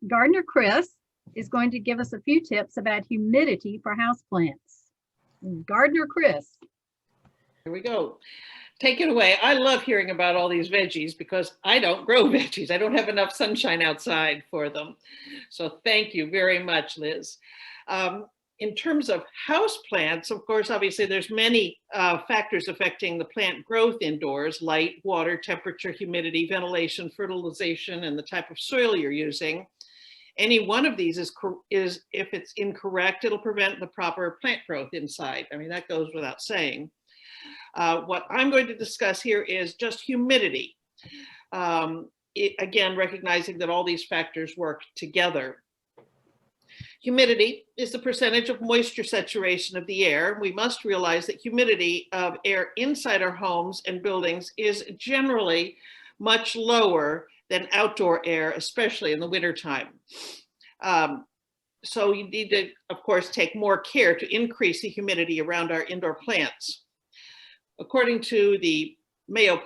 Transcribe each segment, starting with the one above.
Gardener Chris is going to give us a few tips about humidity for houseplants. Gardener Chris. Here we go. Take it away. I love hearing about all these veggies because I don't grow veggies. I don't have enough sunshine outside for them. So thank you very much, Liz. In terms of house plants, of course, obviously there's many factors affecting the plant growth indoors: light, water, temperature, humidity, ventilation, fertilization, and the type of soil you're using. Any one of these is if it's incorrect, it'll prevent the proper plant growth inside. I mean, that goes without saying. What I'm going to discuss here is just humidity. Again, recognizing that all these factors work together. Humidity is the percentage of moisture saturation of the air. We must realize that humidity of air inside our homes and buildings is generally much lower than outdoor air, especially in the wintertime. So you need to, of course, take more care to increase the humidity around our indoor plants. According to the Mayo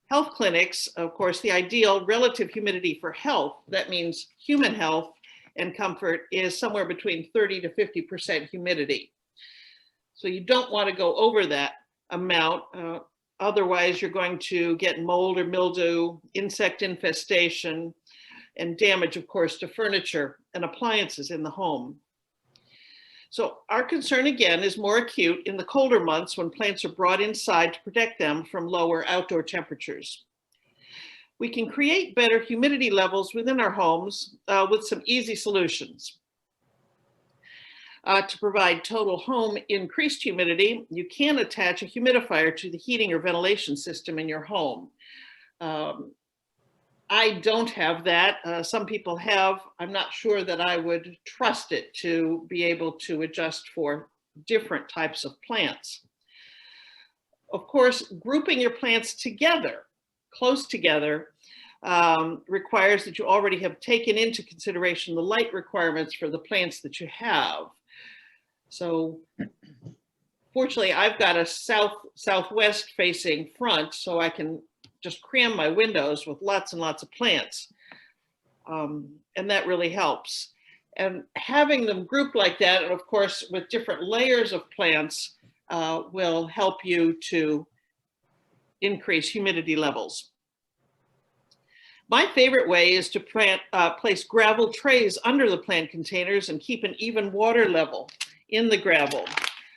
Health Clinics, of course, the ideal relative humidity for health, that means human health and comfort, is somewhere between 30 to 50% humidity. So you don't want to go over that amount. Otherwise, you're going to get mold or mildew, insect infestation, and damage, of course, to furniture and appliances in the home. So our concern, again, is more acute in the colder months when plants are brought inside to protect them from lower outdoor temperatures. We can create better humidity levels within our homes with some easy solutions. To provide total home increased humidity, you can attach a humidifier to the heating or ventilation system in your home. I don't have that. Some people have. I'm not sure that I would trust it to be able to adjust for different types of plants. Of course, grouping your plants together, close together, requires that you already have taken into consideration the light requirements for the plants that you have. So fortunately, I've got a southwest facing front, so I can just cram my windows with lots and lots of plants. And that really helps. And having them grouped like that, and of course, with different layers of plants, will help you to increase humidity levels. My favorite way is to place gravel trays under the plant containers and keep an even water level in the gravel.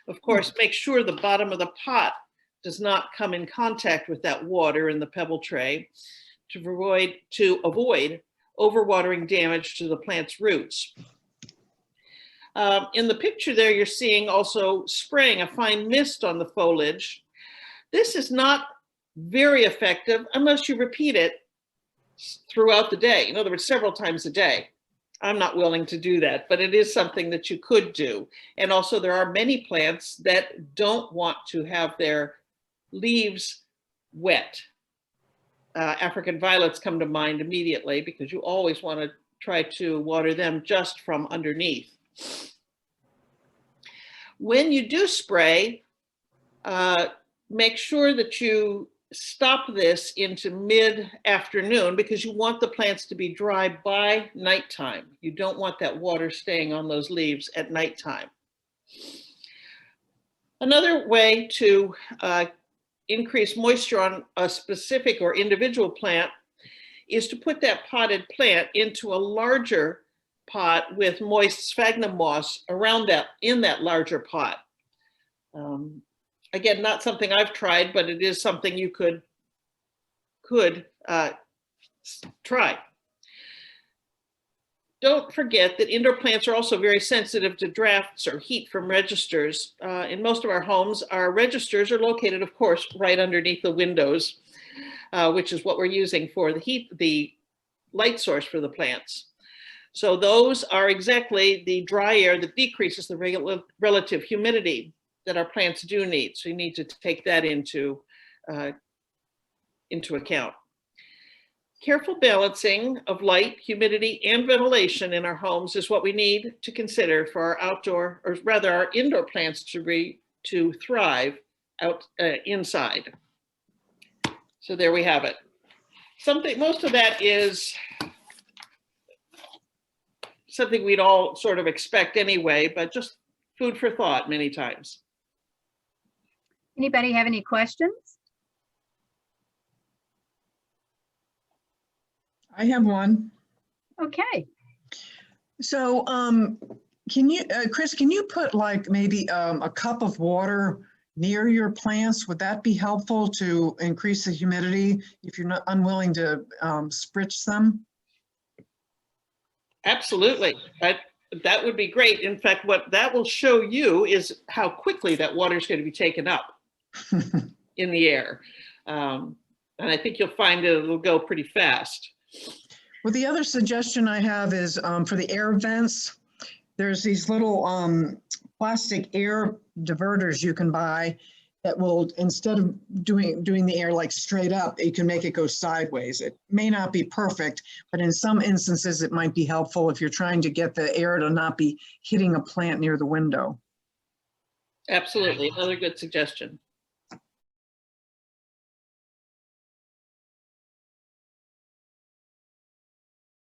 Of course, make sure the bottom of the pot does not come in contact with that water in the pebble tray to avoid overwatering damage to the plant's roots. In the picture there, you're seeing also spraying a fine mist on the foliage. This is not very effective unless you repeat it throughout the day. In other words, several times a day. I'm not willing to do that, but it is something that you could do. And also there are many plants that don't want to have their leaves wet. African violets come to mind immediately because you always want to try to water them just from underneath. When you do spray, make sure that you stop this into mid-afternoon because you want the plants to be dry by nighttime. You don't want that water staying on those leaves at nighttime. Another way to increase moisture on a specific or individual plant is to put that potted plant into a larger pot with moist sphagnum moss around that, in that larger pot. Again, not something I've tried, but it is something you could try. Don't forget that indoor plants are also very sensitive to drafts or heat from registers. In most of our homes, our registers are located, of course, right underneath the windows, which is what we're using for the light source for the plants. So those are exactly the dry air that decreases the relative humidity that our plants do need. So you need to take that into account. Careful balancing of light, humidity, and ventilation in our homes is what we need to consider for our outdoor, or rather our indoor plants to thrive inside. So there we have it. Most of that is something we'd all sort of expect anyway, but just food for thought many times. Anybody have any questions? I have one. Okay. So, can you, Chris, can you put like maybe a cup of water near your plants? Would that be helpful to increase the humidity if you're not unwilling to spritz them? Absolutely. That would be great. In fact, what that will show you is how quickly that water is going to be taken up in the air. And I think you'll find it'll go pretty fast. Well, the other suggestion I have is for the air vents, there's these little plastic air diverters you can buy that will, instead of doing the air like straight up, you can make it go sideways. It may not be perfect, but in some instances it might be helpful if you're trying to get the air to not be hitting a plant near the window. Absolutely. Another good suggestion.